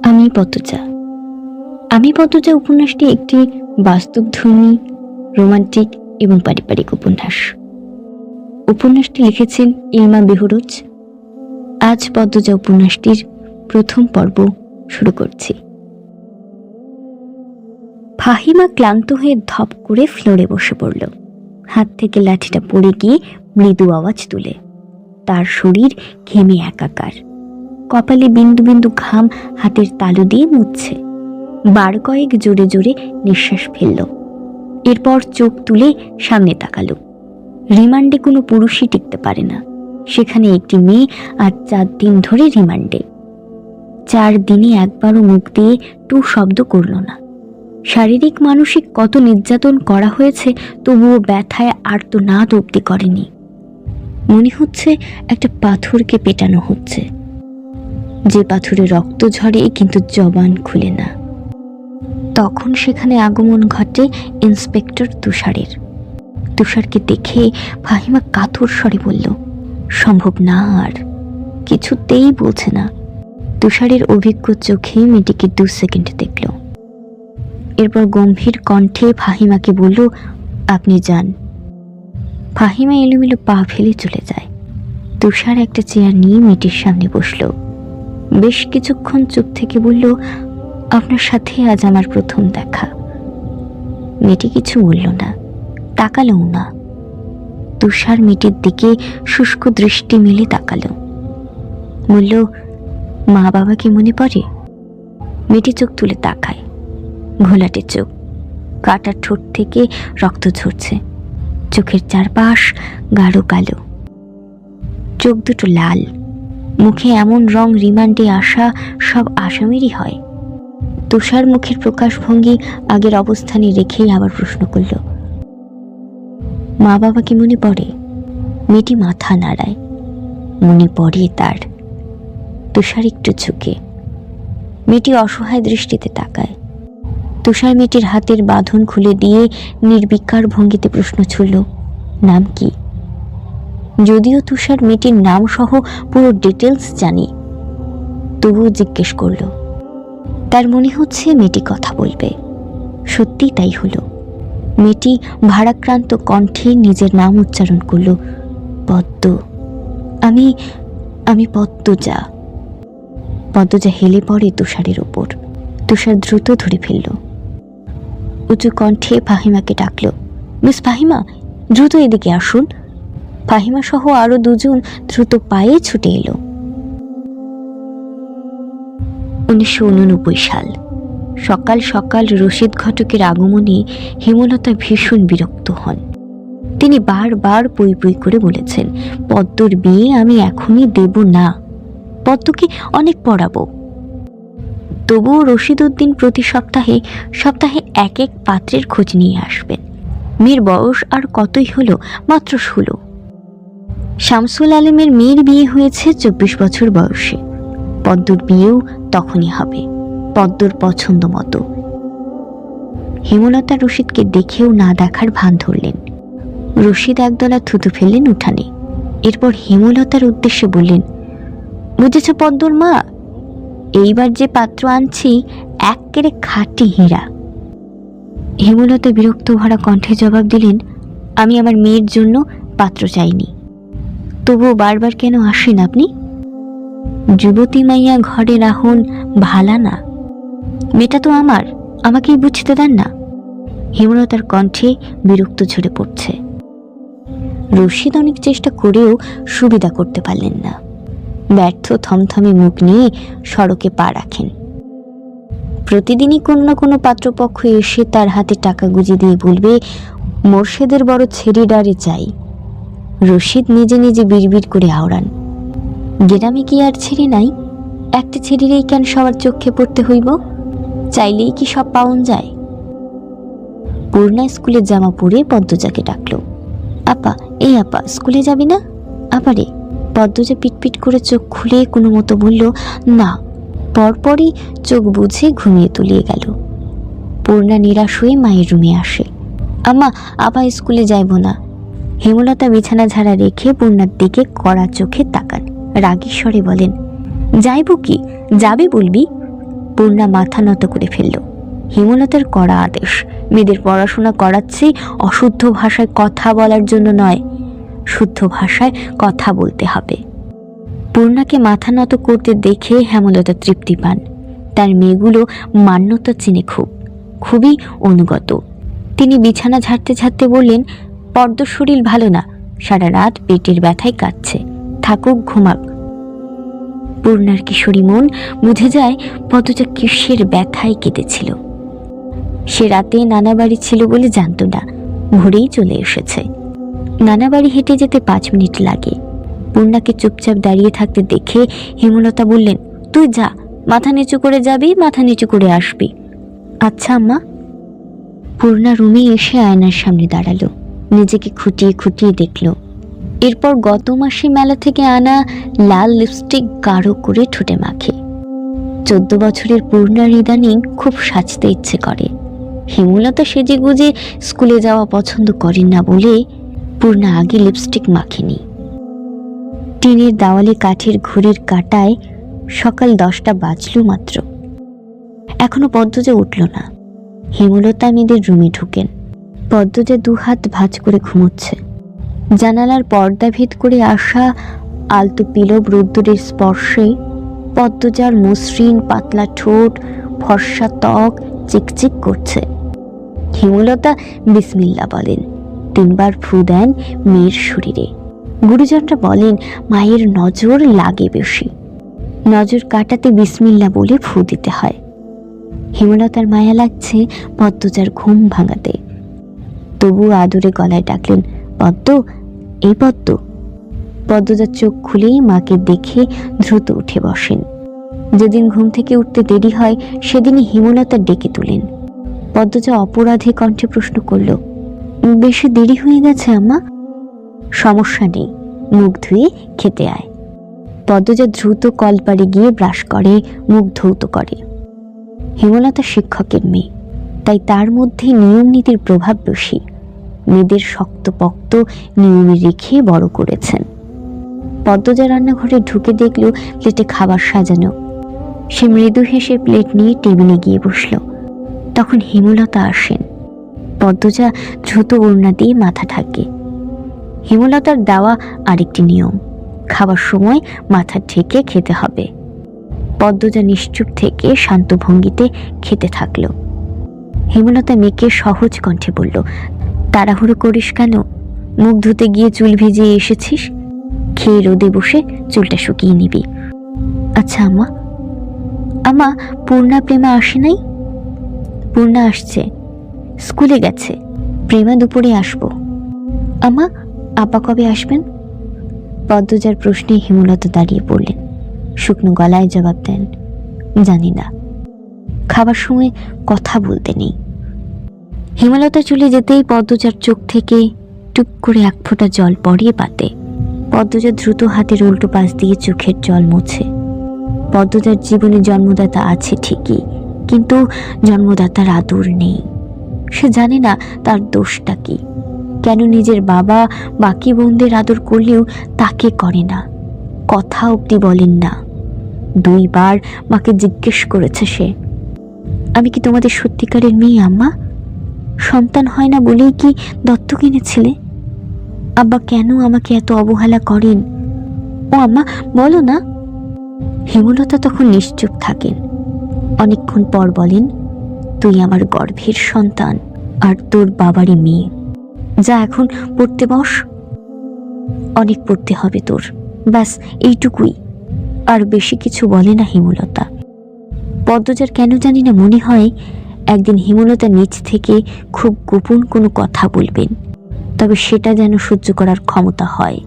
আমি পদ্মজা। আমি পদ্মজা উপন্যাসটি একটি বাস্তবধর্মী, রোমান্টিক এবং পারিবারিক উপন্যাস। উপন্যাসটি লিখেছেন ইলমা বেহরোজ। আজ পদ্মজা উপন্যাসটির প্রথম পর্ব শুরু করছি। ফাহিমা ক্লান্ত হয়ে ধপ করে ফ্লোরে বসে পড়ল। হাত থেকে লাঠিটা পড়ে গিয়ে মৃদু আওয়াজ তুলে। তার শরীর ঘেমে একাকার। কপালে বিন্দু বিন্দু ঘাম হাতের তালু দিয়ে মুছছে। বার কয়েক জোরে জোরে নিঃশ্বাস ফেলল। এরপর চোখ তুলে সামনে তাকালো। রিমান্ডে কোনো পুরুষই টিকতে পারে না। সেখানে একটি মেয়ে আজ 4 দিন ধরে রিমান্ডে। 4 দিনে একবারও মুখ দিয়ে টু শব্দ করল না। শারীরিক মানসিক কত নির্যাতন করা হয়েছে, তবুও ব্যথায় আর্তনাদ অবধি করেনি। মনে হচ্ছে একটা পাথরকে পেটানো হচ্ছে, যে পাথরে রক্ত ঝরে কিন্তু জবান খুলে না। তখন সেখানে আগমন ঘটে ইন্সপেক্টর তুষারের। তুষারকে দেখে ফাহিমা কাতর স্বরে বলল, সম্ভব না, আর কিছুতেই বলছে না। তুষারের অভিজ্ঞ চোখে মেয়েটিকে 2 সেকেন্ড দেখল। এরপর গম্ভীর কণ্ঠে ফাহিমাকে বলল, আপনি যান। ফাহিমা এলোমেলো পা ফেলে চলে যায়। তুষার একটা চেয়ার নিয়ে মেয়েটির সামনে বসল। বেশ কিছুক্ষণ চুপ থেকে বলল, আপনার সাথে আজ আমার প্রথম দেখা। মেয়েটি কিছু বলল না, তাকালোও না। তুষার মেয়েটির দিকে শুষ্ক দৃষ্টি মেলে তাকালো। বলল, মা বাবাকে মনে পড়ে? মেয়েটি চোখ তুলে তাকায়। ঘোলাটে চোখ, কাটা ঠোঁট থেকে রক্ত ঝরছে। চোখের চারপাশ গাঢ় কালো, চোখ দুটো লাল। মুখে এমন রং রিমান্ডে আসা সব আসামিরই হয়। তুষার মুখের প্রকাশভঙ্গি আগের অবস্থানে রেখেই আবার প্রশ্ন করল, মা বাবা কি মনে পড়ে? মেয়েটি মাথা নাড়ায়। মনে পড়ে তার। তুষার একটু ঝুঁকে। মেয়েটি অসহায় দৃষ্টিতে তাকায়। তুষার মেয়েটির হাতের বাঁধন খুলে দিয়ে নির্বিকার ভঙ্গিতে প্রশ্ন ছুড়ল, নাম কি? যদিও তুষার মেয়েটির নাম সহ পুরো ডিটেলস জানি, তবুও জিজ্ঞেস করল। তার মনে হচ্ছে মেয়েটি কথা বলবে। সত্যি তাই হলো। মেয়েটি ভারাক্রান্ত কণ্ঠে নিজের নাম উচ্চারণ করল, পদ্ম। আমি পদ্মজা। পদ্মজা হেলে পড়ে তুষারের ওপর। তুষার দ্রুত ধরে ফেলল। উঁচু কণ্ঠে ফাহিমাকে ডাকল, মিস ফাহিমা, দ্রুত এদিকে আসুন। ফাহিমা সহ আরো 2 জন দ্রুত পায়ে ছুটে এলো। 1989 সাল। সকাল সকাল রশিদ ঘটকের আগমনে হেমলতা ভীষণ বিরক্ত হন। তিনি বারবার পই পই করে বলেছেন, পদ্মর বিয়ে আমি এখনই দেব না, পদ্মকে অনেক পড়াবো। তবুও রশিদ উদ্দিন প্রতি সপ্তাহে এক এক পাত্রের খোঁজ নিয়ে আসবেন। মেয়ের বয়স আর কতই হলো, মাত্র 16। শামসুল আলমের মেয়ের বিয়ে হয়েছে 24 বছর বয়সে। পদ্মর বিয়েও তখনই হবে, পদ্মর পছন্দ মতো। হেমলতা রশিদকে দেখেও না দেখার ভান ধরলেন। রশিদ একদলা থুতু ফেললেন উঠানে। এরপর হেমলতার উদ্দেশ্যে বললেন, বুঝেছ পদ্মর মা, এইবার যে পাত্র আনছি এক্কেরে খাঁটি হীরা। হেমলতা বিরক্ত ভরা কণ্ঠে জবাব দিলেন, আমি আমার মেয়ের জন্য পাত্র চাইনি। তবুও বারবার কেন আসেন আপনি? যুবতী মাইয়া ঘরে রাহুন ভালা না। মেয়েটা তো আমার, আমাকেই বুঝতে দেন না। হেমলতার কণ্ঠে বিরক্ত ঝরে পড়ছে। রশিদ অনেক চেষ্টা করেও সুবিধা করতে পারলেন না। ব্যর্থ থমথমে মুখ নিয়ে সড়কে পা রাখেন। প্রতিদিনই কোনো না কোনো পাত্রপক্ষ এসে তার হাতে টাকা গুঁজে দিয়ে বলবে, মোর্শেদের বড় ছেড়ি ডারে চাই। রশিদ নিজে নিজে বিড়বিড় করে আওড়ান, গ্রামে কি আর ছেড়ি নাই? একটা ছেড়িরেই কেন সবার চোখে পড়তে হইব? চাইলেই কি সব পাওন যায়? পূর্ণা স্কুলের জামা পরে পদ্মজাকে ডাকল, আপা, এই আপা, স্কুলে যাবি না? আপারে। পদ্মজা পিটপিট করে চোখ খুলে কোনো মতো বলল, না। পরপরই চোখ বুঝে ঘুমিয়ে তুলিয়ে গেল। পূর্ণা নিরাশ হয়ে মায়ের রুমে আসে, আম্মা, আপা স্কুলে যাইব না। হেমলতা বিছানা ঝাড়া রেখে পূর্ণার দিকে কড়া চোখে তাকান। রাগী স্বরে বলেন, যাইব কি, যাবে বলবি? পূর্ণা মাথা নত করে ফেলল। হেমলতার কড়া আদেশ, মেয়েদের পড়াশোনা করাচ্ছি অশুদ্ধ ভাষায় কথা বলার জন্য নয়, শুদ্ধ ভাষায় কথা বলতে হবে। পূর্ণাকে মাথা নত করতে দেখে হেমলতা তৃপ্তি পান। তার মেয়েগুলো মান্যতা চিনে খুবই অনুগত। তিনি বিছানা ঝাড়তে ঝাড়তে বললেন, পদ্ম শরীর ভালো না, সারা রাত পেটের ব্যথায় কাঁদছে, থাকুক ঘুমাক। পূর্ণার কিশোরী মন বুঝে যায় পদ্মজা কিসের ব্যথায় কেঁদেছিল। সে রাতে নানা বাড়ি ছিল বলে জানত না, ভোরেই চলে এসেছে। নানা বাড়ি হেঁটে যেতে 5 মিনিট লাগে। পূর্ণাকে চুপচাপ দাঁড়িয়ে থাকতে দেখে হেমলতা বললেন, তুই যা, মাথা নিচু করে যাবি, মাথা নিচু করে আসবি। আচ্ছা আম্মা। পূর্ণা রুমে এসে আয়নার সামনে দাঁড়ালো, নিজেকে খুঁটিয়ে খুঁটিয়ে দেখল। এরপর গত মাসে মেলা থেকে আনা লাল লিপস্টিক গাঢ় করে ঠোঁটে মাখে। 14 বছরের পূর্ণার ইদানিং খুব সাজতে ইচ্ছে করে। হেমলতা সেজে গুজে স্কুলে যাওয়া পছন্দ করেন না বলে পূর্ণা আগে লিপস্টিক মাখেনি। টিনের দেওয়ালে কাঠের ঘড়ির কাঁটায় সকাল 10টা বাজলো মাত্র। এখনো পদ্মজা উঠল না। হেমলতা মেয়েদের রুমে ঢুকেন। পদ্মজা 2 হাত ভাঁজ করে ঘুমোচ্ছে। জানালার পর্দা ভেদ করে আসা আলতো পিলব রোদ্দুরের স্পর্শে পদ্মজার মসৃণ পাতলা ঠোঁট, ফর্সা ত্বক চিকচিক করছে। হেমলতা বিসমিল্লা বলেন, 3 বার ফু দেন মেয়ের শরীরে। গুরুজনরা বলেন মায়ের নজর লাগে বেশি, নজর কাটাতে বিসমিল্লা বলে ফু দিতে হয়। হেমলতার মায়া লাগছে পদ্মজার ঘুম ভাঙাতে, তবু আদরে গলায় ডাকলেন, পদ্ম, এই পদ্ম। পদ্মজার চোখ খুলেই মাকে দেখে দ্রুত উঠে বসেন। যেদিন ঘুম থেকে উঠতে দেরি হয় সেদিনই হেমলতা ডেকে তুলেন। পদ্মজা অপরাধী কণ্ঠে প্রশ্ন করল, বেশি দেরি হয়ে গেছে আম্মা? সমস্যা নেই, মুখ ধুয়ে খেতে আয়। পদ্মজা দ্রুত কলপাড়ে গিয়ে ব্রাশ করে, মুখ ধৌত করে। হেমলতা শিক্ষকের মেয়ে, তাই তার মধ্যে নিয়ম নীতির প্রভাব বেশি। মেয়েদের শক্তপোক্ত নিয়মে রেখে বড় করেছেন। পদ্মজা রান্নাঘরে ঢুকে দেখল প্লেটে খাবার সাজানো। সে মৃদু হেসে প্লেট নিয়ে টেবিলে গিয়ে বসল। তখন হেমলতা আসেন। পদ্মজা দ্রুত ওড়না দিয়ে মাথা ঢাকে। হেমলতার দেওয়া আরেকটি নিয়ম, খাবার সময় মাথা ঢেকে খেতে হবে। পদ্মজা নিশ্চুপ থেকে শান্ত ভঙ্গিতে খেতে থাকল। হেমলতা মেয়েকে সহজ কণ্ঠে বলল, তাড়াহুড়ো করিস কেন? মুখ ধুতে গিয়ে চুল ভিজিয়ে এসেছিস, খেয়ে রোদে বসে চুলটা শুকিয়ে নিবি। আচ্ছা আম্মা। আম্মা, পূর্ণা প্রেমা আসে নাই? পূর্ণা আসছে, স্কুলে গেছে। প্রেমা দুপুরে আসবো। আম্মা, আপা কবে আসবেন? পদ্মজার প্রশ্নে হেমলতা দাঁড়িয়ে পড়লেন। শুকনো গলায় জবাব দেন, জানি না, খাবার সময় কথা বলতে নেই। হেমলতা চলে যেতেই পদ্মজার চোখ থেকে টুপ করে 1 ফোঁটা জল পড়িয়ে পাতে। পদ্মজা দ্রুত হাতের উল্টো পাশ দিয়ে চোখের জল মুছে। পদ্মজার জীবনে জন্মদাতা আছে ঠিকই, কিন্তু জন্মদাতার আদর নেই। সে জানে না তার দোষটা কি, কেন নিজের বাবা বাকি বোনদের আদর করলেও তাকে করে না, কথা অবধি বলেন না। 2 বার মাকে জিজ্ঞেস করেছে সে, আমি কি তোমাদের সত্যিকারের মেয়ে আম্মা? সন্তান হয় না বলেই কি দত্তক এনেছিলে? আব্বা কেন আমাকে এত অবহেলা করেন? ও আম্মা, বলো না। হেমলতা তখন নিশ্চুপ থাকেন। অনেকক্ষণ পর বলেন, তুই আমার গর্ভের সন্তান আর তোর বাবারই মেয়ে। যা এখন পড়তে বস। অনেক পড়তে হবে তোর, ব্যাস এইটুকুই। আর বেশি কিছু বলে না হেমলতা। পদ্মজার কেন জানি না মনে হয় একদিন হেমলতা নিজ থেকে খুব গোপন কোনো কথা বলবেন, তবে সেটা যেন সহ্য করার ক্ষমতা হয়।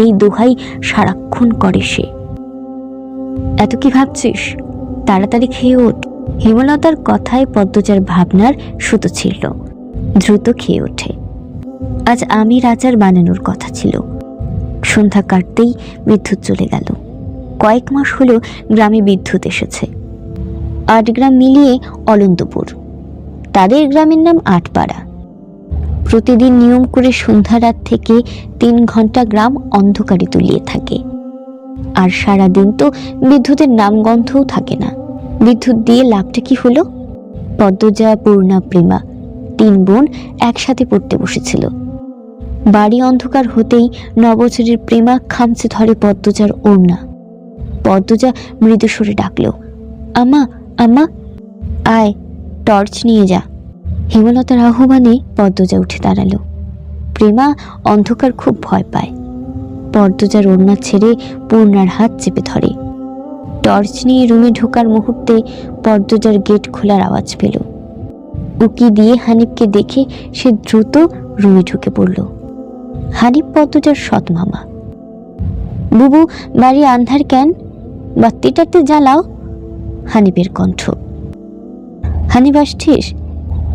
এই দোহাই সারাক্ষণ করে সে। এত কি ভাবছিস? তাড়াতাড়ি খেয়ে ওঠ। হেমলতার কথায় পদ্মজার ভাবনার সুতো ছিল। দ্রুত খেয়ে ওঠে। আজ আমের আচার বানানোর কথা ছিল। সন্ধ্যা কাটতেই বিদ্যুৎ চলে গেল। কয়েক মাস হলো গ্রামে বিদ্যুৎ এসেছে। 8 গ্রাম মিলিয়ে অলন্তপুর। তাদের গ্রামের নাম 8 পাড়া। প্রতিদিন নিয়ম করে সন্ধ্যা রাত থেকে 3 ঘন্টা গ্রাম অন্ধকারে তলিয়ে থাকে। আর সারাদিন তো বিদ্যুতের নামগন্ধও থাকে না। বিদ্যুৎ দিয়ে লাভটা কি হলো? পদ্মজা, পূর্ণা, প্রেমা 3 বোন একসাথে পড়তে বসেছিল। বাড়ি অন্ধকার হতেই 9 বছরের প্রেমা খামচে ধরে পদ্মজার ওড়না। পদ্মজা মৃদু সুরে ডাকল, আম্মা আম্মা, আয় টর্চ নিয়ে যা। হেমলতার আহ্বানে পদ্মজা উঠে দাঁড়ালো। প্রেমা অন্ধকার খুব ভয় পায়। পদ্মজার ওড়না ছেড়ে পূর্ণার হাত চেপে ধরে। টর্চ নিয়ে রুমে ঢোকার মুহূর্তে পদ্মজার গেট খোলার আওয়াজ পেল। উকি দিয়ে হানিফকে দেখে সে দ্রুত রুমে ঢুকে পড়ল। হানিফ পদ্মজার সৎ মামা। বুবু, বাড়ি আন্ধার কেন? বাত্তিটাতে জ্বালাও। হানিফের কণ্ঠ। হানিফ আসছিস?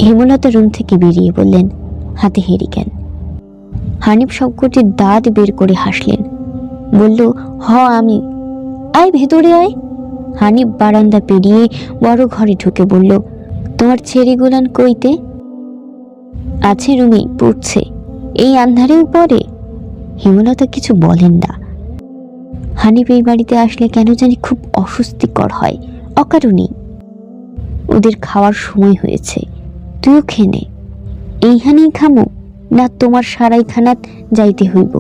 হেমলতা রুম থেকে বেরিয়ে বললেন, হাতে হেরিকেন। হানিফ সবকটি দাঁত বের করে হাসলেন, বলল, আমি। আয় ভেতরে আয়। হানিফ বারান্দা পেরিয়ে বড় ঘরে ঢুকে বলল, তোমার ছেড়ি গুলান কইতে? আছে রুমে, পড়ছে। এই আন্ধারেও পড়ে? হেমলতা কিছু বলেন না। হানিফ এই বাড়িতে আসলে কেন জানি খুব অস্বস্তিকর হয়, অকারণেই। ওদের খাওয়ার সময় হয়েছে, তুইও খেয়ে নে। এইখানেই খামো না তোমার সারাইখানাত যাইতে হইব?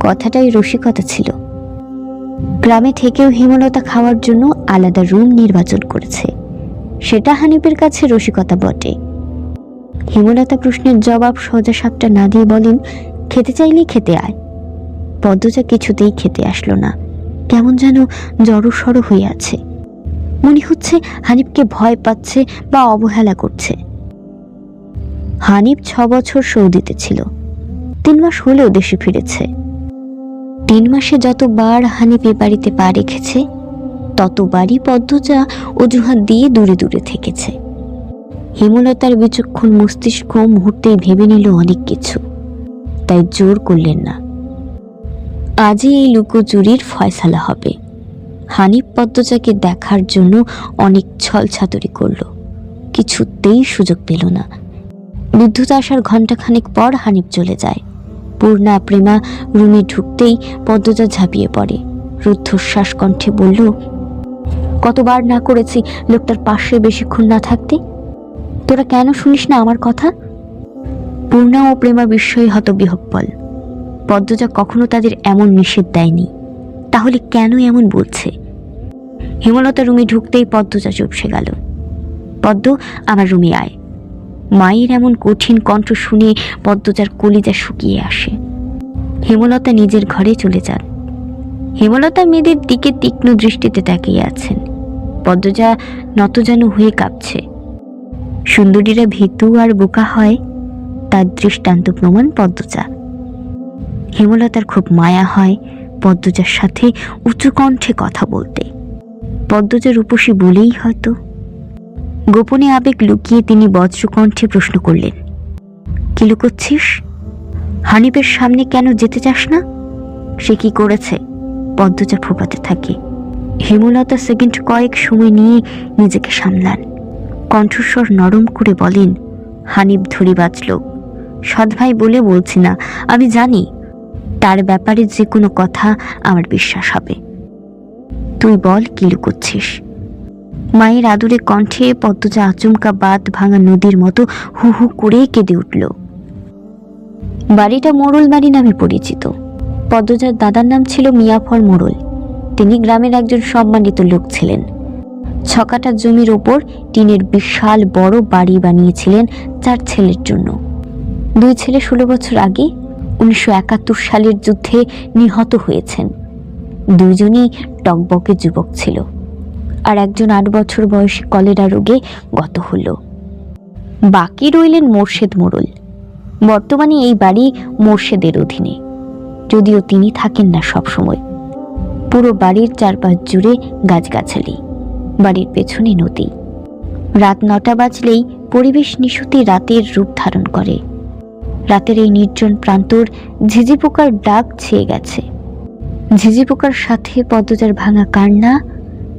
কথাটাই রসিকতা ছিল। গ্রামে থেকেও হেমলতা খাওয়ার জন্য আলাদা রুম নির্বাচন করেছে, সেটা হানিফের কাছে রসিকতা বটে। হেমলতা প্রশ্নের জবাব সোজা সাপটা না দিয়ে বলেন, খেতে চাইলেই খেতে আয়। পদ্মজা কিছুতেই খেতে আসলো না, কেমন যেন জড়সড় হয়ে আছে। মনে হচ্ছে হানিফকে ভয় পাচ্ছে বা অবহেলা করছে। হানিফ 6 বছর সৌদিতে ছিল, 3 মাস হলেও দেশে ফিরেছে। 3 মাসে যতবার হানিফ এ বাড়িতে পা রেখেছে ততবারই পদ্মজা অজুহাত দিয়ে দূরে দূরে থেকেছে। হেমলতার বিচক্ষণ মস্তিষ্ক মুহূর্তেই ভেবে নিল অনেক কিছু, তাই জোর করলেন না। আজই এই লুকোচুরির ফয়সালা হবে। হানিফ পদ্মজাকে দেখার জন্য অনেক ছলছাতুরি করল, কিছুতেই সুযোগ পেল না। বিদ্যুৎ আসার ঘণ্টাখানেক পর হানিফ চলে যায়। পূর্ণা, প্রেমা রুমে ঢুকতেই পদ্মজা ঝাঁপিয়ে পড়ে, রুদ্ধশ্বাস কণ্ঠে বলল, কতবার না করেছি লোকটার পাশে বেশিক্ষণ না থাকতে? তোরা কেন শুনিস না আমার কথা? পূর্ণা ও প্রেমা বিস্ময়ে হতবিহ্বল। পদ্মজা কখনো তাদের এমন নিষেধ দেয়নি, তাহলে কেন এমন বলছে? হেমলতা রুমে ঢুকতেই পদ্মজা চুপসে গেল। পদ্ম, আমার রুমে আয়। মায়ের এমন কঠিন কণ্ঠ শুনে পদ্মজার কলিজা শুকিয়ে আসে। হেমলতা নিজের ঘরে চলে যান। হেমলতা মেয়েদের দিকে তীক্ষ্ণ দৃষ্টিতে তাকিয়ে আছেন। পদ্মজা নতজানু হয়ে কাঁপছে। সুন্দরীরা ভীতু আর বোকা হয়, তার দৃষ্টান্ত প্রমাণ পদ্মজা। হেমলতার খুব মায়া হয় পদ্মজার সাথে উঁচু কণ্ঠে কথা বলতে। পদ্মজা রূপসী বলেই হয়তো। গোপনে আবেগ লুকিয়ে তিনি বজ্রকণ্ঠে প্রশ্ন করলেন, কি লুকোচ্ছিস? হানিফের সামনে কেন যেতে চাস না? সে কি করেছে? পদ্মজা ফোপাতে থাকে। হেমলতা সেকেন্ড কয়েক সময় নিয়ে নিজেকে সামলান। কণ্ঠস্বর নরম করে বলেন, হানিফ ধরিবাজ লোক, সৎভাই বলে বলছি না, আমি জানি তার ব্যাপারে যে কোনো কথা আমার বিশ্বাস হবে। তুই বল, কি লুকোচ্ছিস? মায়ের আদুরে কণ্ঠে পদ্মজা আচমকা বাঁধ ভাঙা নদীর মতো হু হু করে কেঁদে উঠল। বাড়িটা মোড়ল বাড়ি নামে পরিচিত। পদ্মজার দাদার নাম ছিল মিয়াফর মোড়ল। তিনি গ্রামের একজন সম্মানিত লোক ছিলেন। 6 কাঠা জমির ওপর টিনের বিশাল বড় বাড়ি বানিয়েছিলেন 4 ছেলের জন্য। 2 ছেলে 16 বছর আগে 1971 সালের যুদ্ধে নিহত হয়েছেন। 2 জনই টকবকে যুবক ছিল, আর একজন 8 বছর বয়সে কলেরা রোগে গত হল। বাকি রইলেন মোর্শেদ মোড়ল। বর্তমানে এই বাড়ি মোর্শেদের অধীনে, যদিও তিনি থাকেন না সব সময়। পুরো বাড়ির চারপাশ জুড়ে গাছগাছালি, বাড়ির পেছনে নদী। রাত 9টা বাজলেই পরিবেশ নিশুতি রাতের রূপ ধারণ করে। রাতের এই নির্জন প্রান্তর ঝিঝি পোকার ডাক ছেয়ে গেছে। ঝিঝি পোকার সাথে পদ্মজার ভাঙা কান্না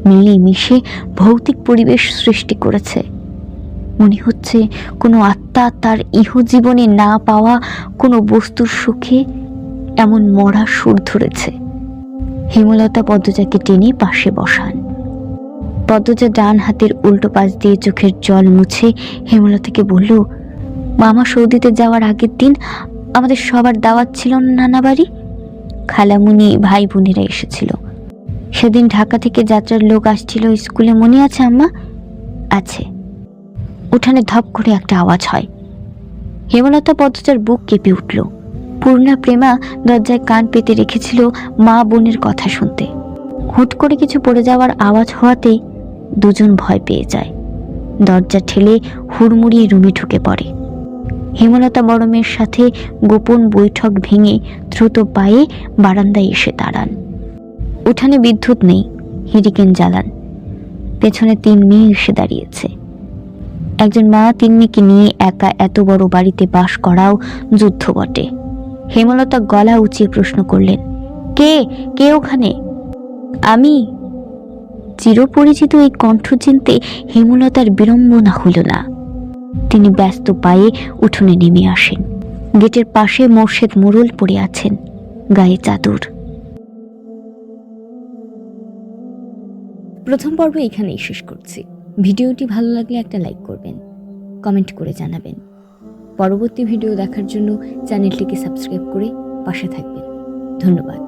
মিলে মিশে ভৌতিক পরিবেশ সৃষ্টি করেছে। মনে হচ্ছে কোনো আত্মা তার ইহজীবনে না পাওয়া কোনো বস্তুর সুখে এমন মরা সুর ধরেছে। হেমলতা পদ্মজাকে টেনে পাশে বসান। পদ্মজা ডান হাতের উল্টো পাশ দিয়ে চোখের জল মুছে হেমলতাকে বলল, মামা সৌদিতে যাওয়ার আগের দিন আমাদের সবার দাওয়াত ছিল নানা বাড়ি। খালামুনি ভাই বোনেরা এসেছিল। সেদিন ঢাকা থেকে যাত্রার লোক আসছিল স্কুলে, মনে আছে আম্মা? আছে। উঠানে ধপ করে একটা আওয়াজ হয়। হেমলতা পদ্মজার বুক কেঁপে উঠল। পূর্ণা প্রেমা দরজায় কান পেতে রেখেছিল মা বোনের কথা শুনতে। হুট করে কিছু পড়ে যাওয়ার আওয়াজ হওয়াতেই দুজন ভয় পেয়ে যায়। দরজা ঠেলে হুড়মুড়িয়ে রুমে ঢুকে পড়ে। হেমলতা বড় মেয়ের সাথে গোপন বৈঠক ভেঙে দ্রুত পায়ে বারান্দায় এসে দাঁড়ান। উঠানে বিদ্যুৎ নেই, হেরিকেন জ্বালান। পেছনে 3 মেয়ে এসে দাঁড়িয়েছে। একজন মা তিন্নিকে নিয়ে একা এত বড় বাড়িতে বাস করাও যুদ্ধ বটে। হেমলতা গলা উঁচিয়ে প্রশ্ন করলেন, কে কে ওখানে? আমি। চিরপরিচিত এই কণ্ঠ চিনতে হেমলতার বিড়ম্বনা হইল না। তিনি ব্যস্ত পায়ে উঠোনে নেমে আসেন। গেটের পাশে মোর্শেদ মোড়ল পড়ে আছেন, গায়ে চাদর। প্রথম পর্ব এখানেই শেষ করছি। ভিডিওটি ভালো লাগলে একটা লাইক করবেন, কমেন্ট করে জানাবেন। পরবর্তী ভিডিও দেখার জন্য চ্যানেলটিকে সাবস্ক্রাইব করে পাশে থাকবেন। ধন্যবাদ।